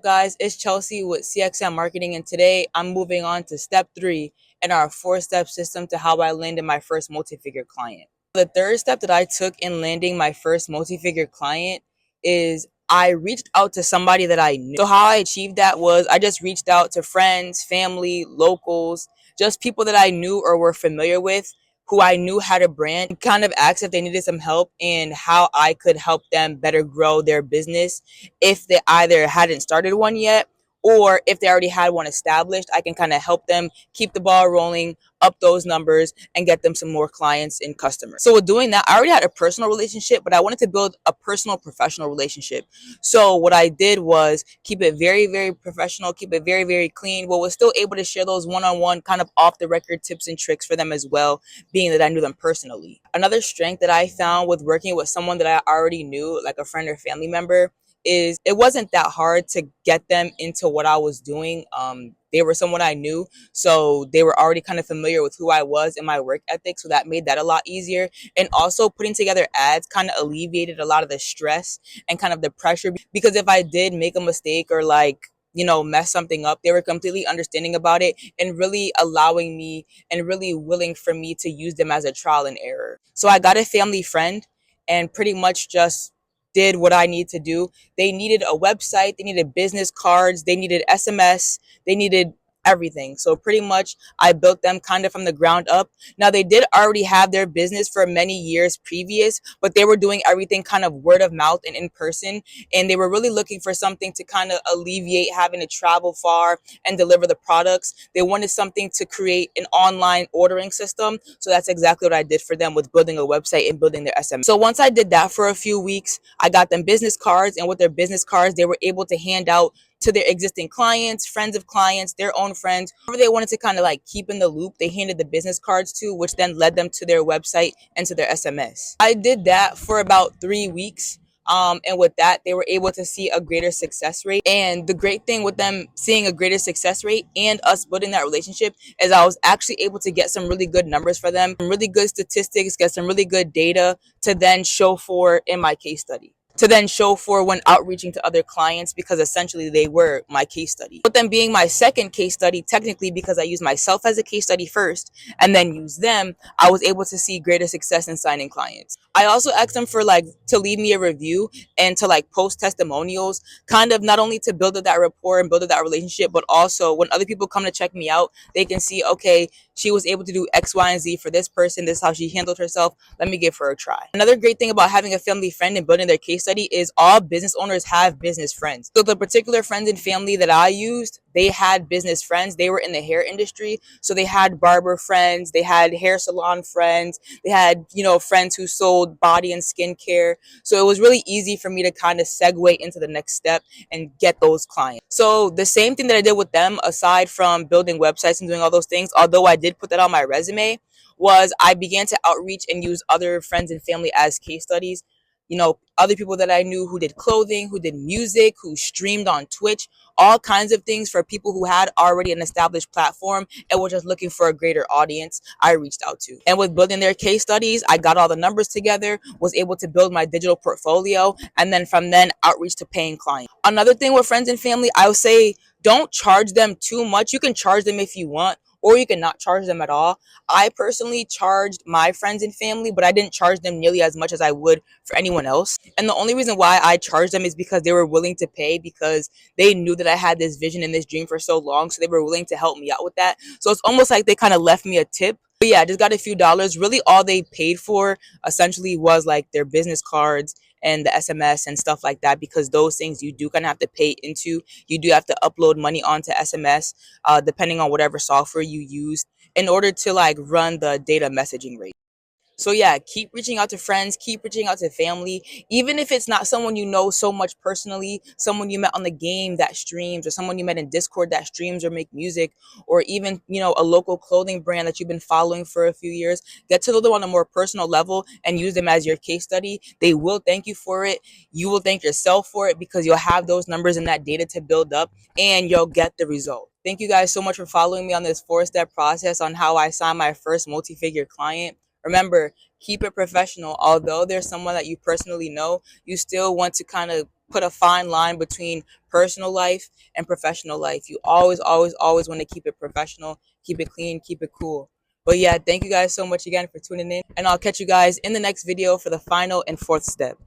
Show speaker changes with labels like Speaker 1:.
Speaker 1: Guys, it's Chelsea with CXM Marketing, and today I'm moving on to step 3 in our 4-step system to how I landed my first multi-figure client. The third step that I took in landing my first multi-figure client is I reached out to somebody that I knew. So how I achieved that was I just reached out to friends, family, locals, just people that I knew or were familiar with who I knew had a brand, kind of asked if they needed some help and how I could help them better grow their business if they either hadn't started one yet or if they already had one established. I can kind of help them keep the ball rolling, up those numbers, and get them some more clients and customers. So with doing that, I already had a personal relationship, but I wanted to build a personal professional relationship. So what I did was keep it very, very professional, keep it very, very clean, but was still able to share those one-on-one kind of off the record tips and tricks for them as well, being that I knew them personally. Another strength that I found with working with someone that I already knew, like a friend or family member, is it wasn't that hard to get them into what I was doing. They were someone I knew, so they were already kind of familiar with who I was and my work ethic, so that made that a lot easier. And also putting together ads kind of alleviated a lot of the stress and kind of the pressure, because if I did make a mistake or mess something up, they were completely understanding about it and really allowing me and really willing for me to use them as a trial and error. So I got a family friend and pretty much just did what I need to do. They needed a website, they needed business cards, they needed SMS, they needed everything. So pretty much I built them kind of from the ground up. Now they did already have their business for many years previous, but they were doing everything kind of word of mouth and in person, and they were really looking for something to kind of alleviate having to travel far and deliver the products. They wanted something to create an online ordering system. So that's exactly what I did for them with building a website and building their SMS. So once I did that for a few weeks, I got them business cards, and with their business cards, they were able to hand out to their existing clients, friends of clients, their own friends, whoever they wanted to kind of like keep in the loop. They handed the business cards to, which then led them to their website and to their SMS. I did that for about 3 weeks. And with that, they were able to see a greater success rate. And the great thing with them seeing a greater success rate and us building that relationship is I was actually able to get some really good numbers for them, some really good statistics, get some really good data to then show for in my case study, to then show for when outreaching to other clients, because essentially they were my case study. But then being my second case study, technically because I used myself as a case study first and then used them, I was able to see greater success in signing clients. I also asked them for to leave me a review and to post testimonials, kind of not only to build up that rapport and build up that relationship, but also when other people come to check me out, they can see, okay, she was able to do X, Y, and Z for this person. This is how she handled herself. Let me give her a try. Another great thing about having a family friend and building their case study is all business owners have business friends. So the particular friends and family that I used, they had business friends. They were in the hair industry. So they had barber friends, they had hair salon friends, they had, friends who sold body and skincare. So it was really easy for me to kind of segue into the next step and get those clients. So the same thing that I did with them, aside from building websites and doing all those things, although I did put that on my resume, was I began to outreach and use other friends and family as case studies. Other people that I knew who did clothing, who did music, who streamed on Twitch, all kinds of things for people who had already an established platform and were just looking for a greater audience. I reached out to. And with building their case studies, I got all the numbers together, was able to build my digital portfolio, and then from then outreach to paying clients. Another thing with friends and family, I would say don't charge them too much. You can charge them if you want, or you can not charge them at all. I personally charged my friends and family, but I didn't charge them nearly as much as I would for anyone else. And the only reason why I charged them is because they were willing to pay, because they knew that I had this vision and this dream for so long. So they were willing to help me out with that. So it's almost like they kind of left me a tip. But yeah, I just got a few dollars. Really, all they paid for essentially was their business cards and the SMS and stuff like that, because those things you do kind of have to pay into. You do have to upload money onto SMS, depending on whatever software you use, in order to run the data messaging rate. So yeah, keep reaching out to friends, keep reaching out to family, even if it's not someone you know so much personally, someone you met on the game that streams, or someone you met in Discord that streams or make music, or even, a local clothing brand that you've been following for a few years. Get to know them on a more personal level and use them as your case study. They will thank you for it. You will thank yourself for it, because you'll have those numbers and that data to build up, and you'll get the result. Thank you guys so much for following me on this 4-step process on how I signed my first multi-figure client. Remember, keep it professional. Although there's someone that you personally know, you still want to kind of put a fine line between personal life and professional life. You always want to keep it professional, keep it clean, keep it cool. But yeah, thank you guys so much again for tuning in, and I'll catch you guys in the next video for the final and fourth step.